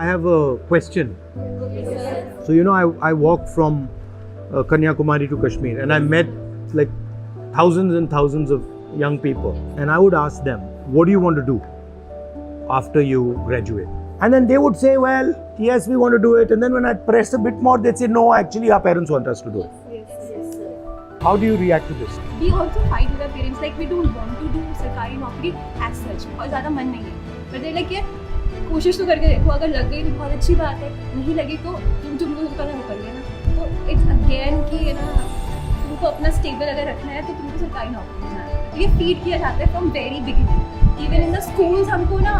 I have a question. So, I walked from Kanyakumari to Kashmir and I met like thousands and thousands of young people. And I would ask them, what do you want to do after you graduate? And then they would say, well, yes, we want to do it. And then when I press a bit more, they'd say, no, actually our parents want us to do it. Yes, sir. How do you react to this? We also fight with our parents, like we don't want to do सरकारी नौकरी as such, बहुत ज़्यादा मन नहीं है. But they like ये कोशिश तो करके देखो, अगर लग गई तो बहुत अच्छी बात है, नहीं लगी तो तुम लोग करना वो कर लेना. तो it's again कि ये ना तुमको अपना स्टेबल अगर रखना है तो तुमको सरकारी नौकरी में जाना है. तो ये फीड किया जाता है from very beginning. Even in the schools हमको ना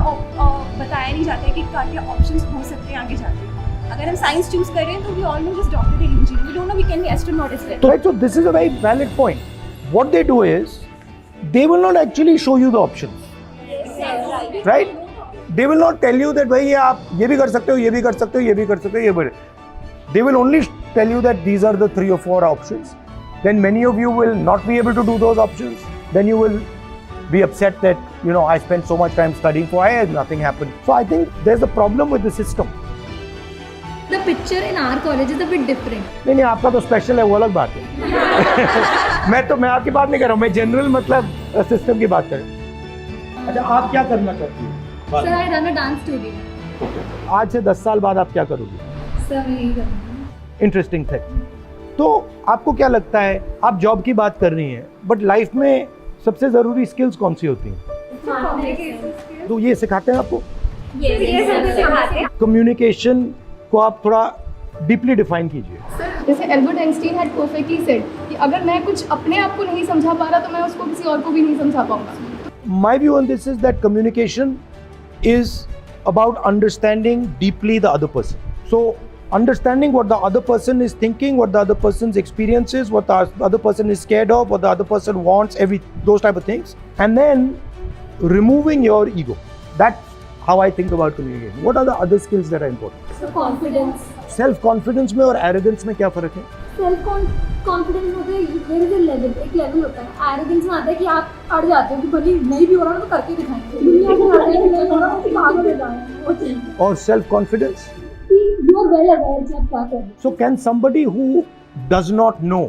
बताया नहीं जाता है कि क्या ऑप्शंस हो सकते हैं आगे जाके. अगर हम साइंस चूज कर रहे हैं तो we all know just doctor and engineer. We don't know we can be astronaut as well. So this is a very valid point. What they do is they will not actually show you the options. Yes, right? They will not tell you that भाई आप ये भी कर सकते हो, ये भी कर सकते हो, ये भी कर सकते हो, ये भी. They will only tell you that these are the 3 or 4 options. Then many of you will not be able to do those options. Then you will be upset that I spent so much time studying for why nothing happened. So I think there's a problem with the system. The picture in our college is a bit different. नहीं आपका तो special है, वो अलग बात है. मैं आपकी बात नहीं कर रहा हूँ, मैं जनरल मतलब सिस्टम की बात कर रहा हूँ. अच्छा, आप क्या करना चाहती हैं? Sir, I run a dance studio. आज से 10 साल बाद आप क्या करोगी? Sir, मैं यही करूँगी. Interesting thing. तो आपको क्या लगता है, आप जॉब की बात कर रही हैं, बट लाइफ में सबसे जरूरी स्किल्स कौन सी होती हैं? तो ये सिखाते हैं आपको? कम्युनिकेशन को आप थोड़ा डीपली डिफाइन कीजिए. सर, जैसे Albert Einstein had perfectly said कि अगर मैं कुछ अपने आप को नहीं समझा पा रहा तो मैं उसको किसी और को भी नहीं समझा पाऊंगा. My view on this is that communication is about understanding deeply the other person. So understanding what the other person is thinking, what the other person's experience is, what the other person is scared of, what the other person wants, those type of things, and then removing your ego. That's how I think about communication. What are the other skills that are important? So confidence. Self confidence में और arrogance में क्या फर्क है? Self confidence होता है, there is a level, एक level होता है. Arrogance में आता है कि आप अड़ जाते हो कि भले नहीं भी हो रहा तो करके दिखाएंगे. दुनिया को लगता है कि नहीं हो रहा तो भाग ले जाएंगे. वो चीज़. और self confidence? You are well aware कि आप क्या कर रहे हैं. So can somebody who does not know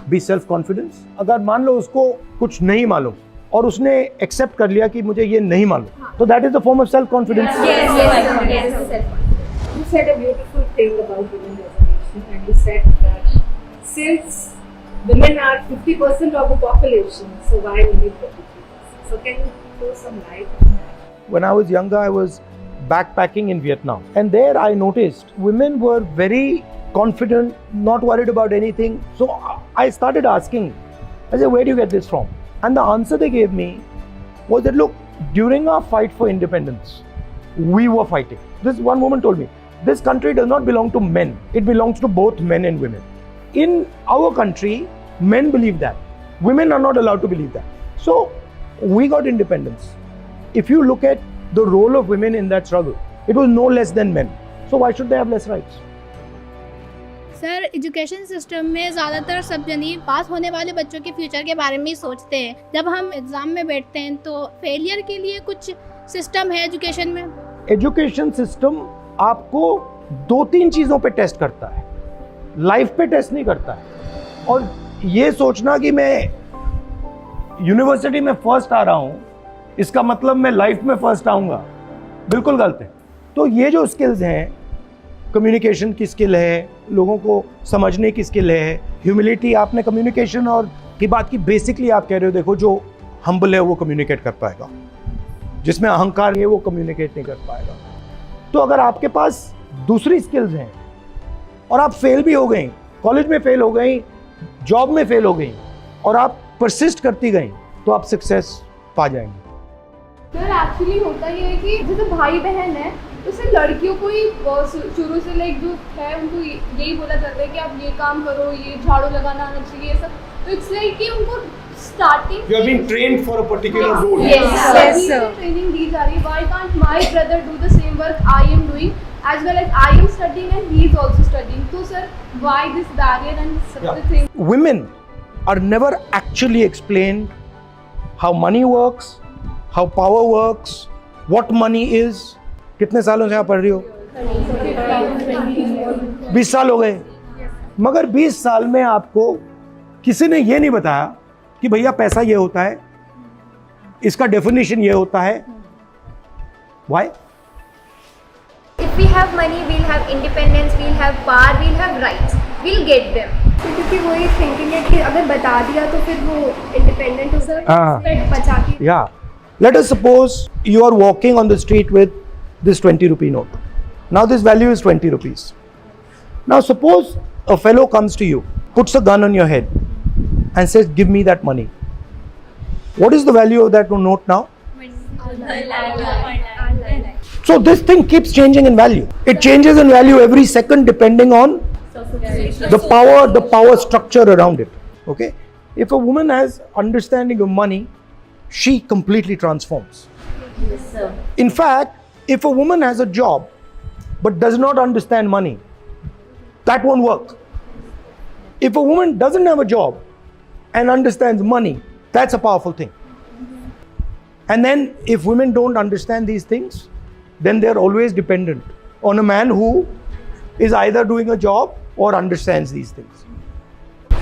be self confidence? अगर मान लो उसको कुछ नहीं मालूम और उसने एक्सेप्ट कर लिया कि मुझे ये नहीं मालूम, तो that is the form of self confidence. Yes. You said a beautiful thing about women reservation, and you said that since women are 50% of the population, so why only 33%? So can you throw some light on that? When I was younger, I was backpacking in Vietnam, and there I noticed women were very confident, not worried about anything. So I started asking, I said, where do you get this from? And the answer they gave me was that, look, during our fight for independence, we were fighting. This one woman told me, this country does not belong to men. It belongs to both men and women. In our country, men believe that. Women are not allowed to believe that. So we got independence. If you look at the role of women in that struggle, it was no less than men. So why should they have less rights? Sir, education system में ज़्यादातर सब जनी पास होने वाले बच्चों के future के बारे में ही सोचते हैं. जब हम एग्ज़ाम में बैठते हैं तो फेलियर के लिए कुछ सिस्टम है एजुकेशन में? एजुकेशन सिस्टम आपको 2-3 चीज़ों पे टेस्ट करता है, लाइफ पे टेस्ट नहीं करता है. और ये सोचना कि मैं यूनिवर्सिटी में फर्स्ट आ रहा हूँ इसका मतलब मैं लाइफ में फर्स्ट आऊँगा, बिल्कुल गलत है. तो ये जो स्किल्स हैं, कम्युनिकेशन की स्किल है, लोगों को समझने की स्किल है, ह्यूमिलिटी. आपने कम्युनिकेशन और की बात की, बेसिकली आप कह रहे हो देखो जो हम्बल है वो कम्युनिकेट कर पाएगा, जिसमें अहंकार है वो कम्युनिकेट नहीं कर पाएगा. तो अगर आपके पास दूसरी स्किल्स हैं और आप फेल भी हो गई, कॉलेज में फेल हो गई, जॉब में फेल हो गई और आप परसिस्ट करती गई, तो आप सक्सेस पा जाएंगे. सर, एक्चुअली होता ये है कि जैसे भाई बहन है तो सिर्फ लड़कियों को ही शुरू से लाइक जो है उनको यही बोला जाता है कि आप ये काम करो, ये झाड़ू लगाना आना चाहिए, सब. तो इट्स लाइक कि उनको starting You have been trained for a particular role. Yes, sir. Training दी जा रही है. Why can't my brother do the same work I am doing as well as I am studying and he is also studying? So sir, why this barrier and such a thing? Women are never actually explained how money works, how power works, what money is, कितने सालों से आप पढ़ रही हो? 20 साल हो गए। मगर 20 साल में आपको किसी ने ये नहीं बताया कि भैया पैसा ये होता है, इसका डेफिनेशन ये होता है। Why? If we have money, we'll have independence, we'll have power, we'll have rights, we'll get them. क्योंकि वो ये थिंकिंग है कि अगर बता दिया तो फिर वो इंडिपेंडेंट हो सकता, बचा के। Yeah. Let us suppose you are walking on the street with this 20 rupee note. Now this value is 20 rupees. Now suppose a fellow comes to you, puts a gun on your head and says, give me that money. What is the value of that note now? So this thing keeps changing in value. It changes in value every second depending on the power structure around it. Okay? If a woman has understanding of money, she completely transforms. Yes, sir. In fact, if a woman has a job but does not understand money, that won't work. If a woman doesn't have a job and understands money, that's a powerful thing. And then if women don't understand these things, then they're always dependent on a man who is either doing a job or understands these things.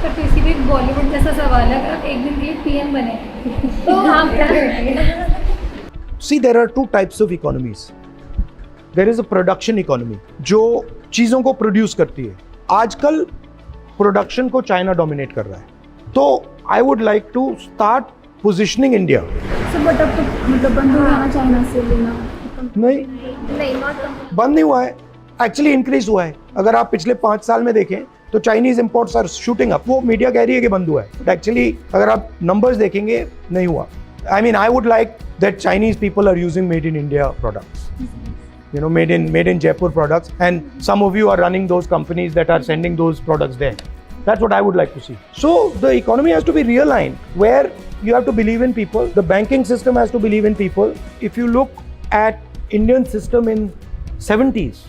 Sir तो इसी भी बॉलीवुड जैसा सवाल है, अगर आप एक दिन के लिए पीएम बने तो आप क्या करेंगे? See, there are two types of economies. There is a production economy, जो चीज़ों को प्रोड्यूस करती है. आजकल प्रोडक्शन को चाइना डोमिनेट कर रहा है. तो I would like to start positioning India. Sir but अब तो मतलब बंद हो गया ना चाइना से लेना? नहीं, नहीं, बंद नहीं हुआ है. एक्चुअली इंक्रीज हुआ है. अगर आप पिछले 5 साल में देखें तो Chinese imports are shooting up. वो मीडिया कह रही है कि बंद हुआ है, बट एक्चुअली अगर आप नंबर्स देखेंगे नहीं हुआ. I mean, I would like that Chinese people are using made in India products. You know, made in Jaipur products, and some of you are running those companies that are sending those products there. That's what I would like to see. So the economy has to be realigned, where you have to believe in people. The banking system has to believe in people. If you look at Indian system in 70s,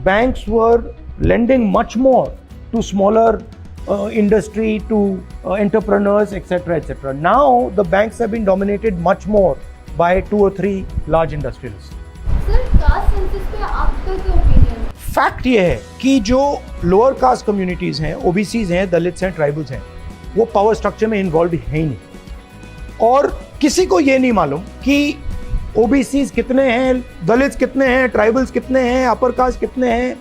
banks were lending much more to smaller industry, to entrepreneurs, etc., etc. Now the banks have been dominated much more by 2 or 3 large industrialists. Sir caste census पे आपका क्या opinion है? Fact ये है कि जो lower caste communities हैं, OBCs हैं, दलित्स हैं, ट्राइबल्स हैं, वो पावर स्ट्रक्चर में इन्वॉल्व है ही नहीं. और किसी को ये नहीं मालूम कि ओबीसीज कितने हैं, दलित्स कितने हैं, ट्राइबल्स कितने हैं, अपर कास्ट कितने हैं.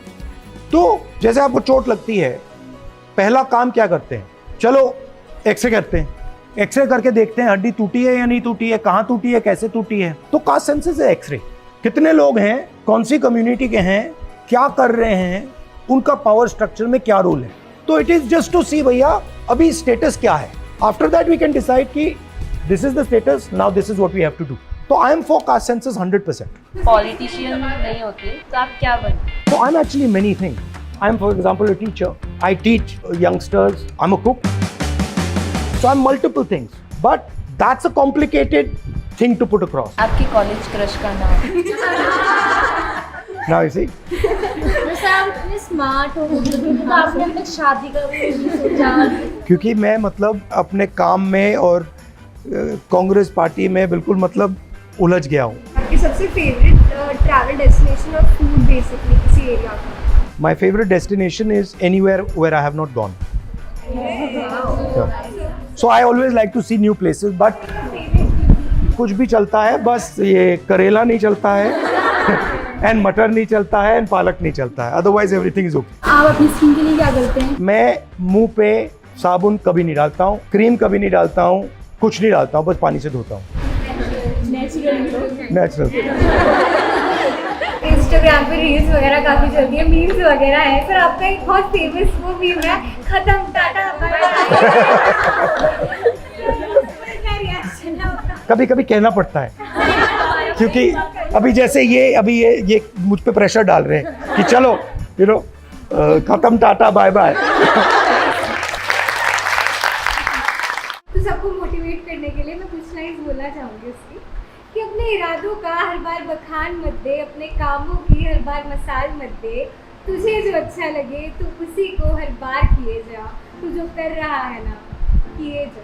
तो जैसे आपको चोट लगती है, पहला काम क्या करते हैं? चलो एक्सरे करते हैं. एक्सरे करके देखते हैं हड्डी टूटी है या नहीं टूटी है, कहाँ टूटी है, कैसे टूटी है. तो कास्ट सेंसस है एक्सरे. कितने लोग हैं, कौन सी कम्युनिटी के हैं, क्या कर रहे हैं, उनका पावर स्ट्रक्चर में क्या रोल है. तो it is just to see भैया अभी स्टेटस क्या है. After that we can decide कि this is the status, now this is what we have to do. तो I am for caste census 100%. Politician नहीं होते तो आप क्या बनते? So I'm actually many things. I'm, for example, a teacher. I teach youngsters. I'm a cook. So I'm multiple things. But that's a complicated thing to put across. आपकी college crush का नाम? Now you see. जैसे आप इतने smart हो तो आपने अपने शादी का भी नहीं सोचा? क्योंकि मैं मतलब अपने काम में और कांग्रेस पार्टी में बिल्कुल मतलब उलझ गया हूँ. आपकी सबसे फेवरेट ट्रैवल डेस्टिनेशन और फूड बेसिकली किसी एरिया का? My favorite destination is anywhere where I have not gone. So I always like to see new places, but कुछ भी चलता है, बस ये करेला नहीं चलता है एंड मटर नहीं चलता है एंड पालक नहीं चलता है. Otherwise everything is okay. आप अपनी स्किन के लिए क्या करते हैं? मैं मुंह पे साबुन कभी नहीं डालता हूँ, क्रीम कभी नहीं डालता हूँ, कुछ नहीं डालता हूँ, बस पानी से धोता हूँ. नेचुरल. इंस्टाग्राम पे रील्स वगैरह काफी चलती है, मीम्स वगैरह है. सर आपका एक बहुत फेमस वो मीम है, खत्म टाटा बाय बाय. कभी कभी कहना पड़ता है, क्योंकि अभी जैसे ये मुझ पे प्रेशर डाल रहे हैं कि चलो खत्म टाटा बाय बाय. तो सबको मोटिवेट करने के लिए मैं कुछ लाइन्स बोलना चाहूँगी उसकी, कि अपने इरादों का हर बार बखान मत दे, अपने कामों की हर बार मसाल मत दे. तुझे जो अच्छा लगे तू उसी को हर बार किए जा. तू जो कर रहा है ना किए जा.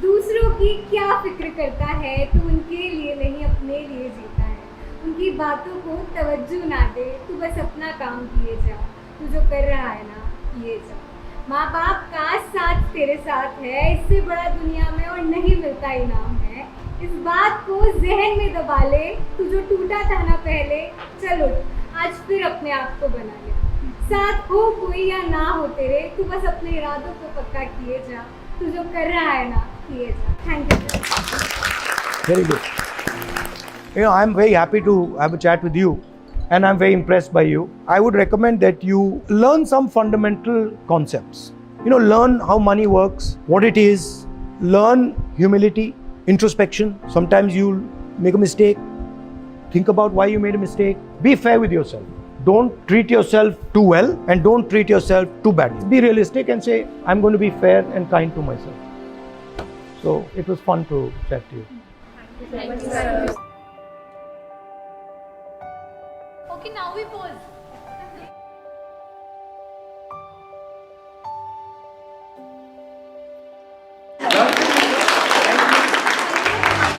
दूसरों की क्या फिक्र करता है, तू उनके लिए नहीं अपने लिए जीता है. उनकी बातों को तवज्जो ना दे, तू बस अपना काम किए जा, तू जो कर रहा है ना किए जा। माँ बाप का साथ तेरे साथ है, इससे बड़ा दुनिया में और नहीं मिलता इनाम है। इस बात को जहन में दबा ले, तू जो टूटा था ना पहले, चल उठ, आज फिर अपने आप को बना ले। साथ हो कोई या ना हो तेरे, तू बस अपने इरादों को पक्का किए जा, तू जो कर रहा है ना किए जा। Thank you. Very good. You know, I'm very happy to have a chat with you, and I'm very impressed by you. I would recommend that you learn some fundamental concepts. You know, learn how money works, what it is, learn humility, introspection. Sometimes you'll make a mistake. Think about why you made a mistake. Be fair with yourself. Don't treat yourself too well and don't treat yourself too badly. Be realistic and say, I'm going to be fair and kind to myself. So it was fun to chat to you. Okay, now we pause.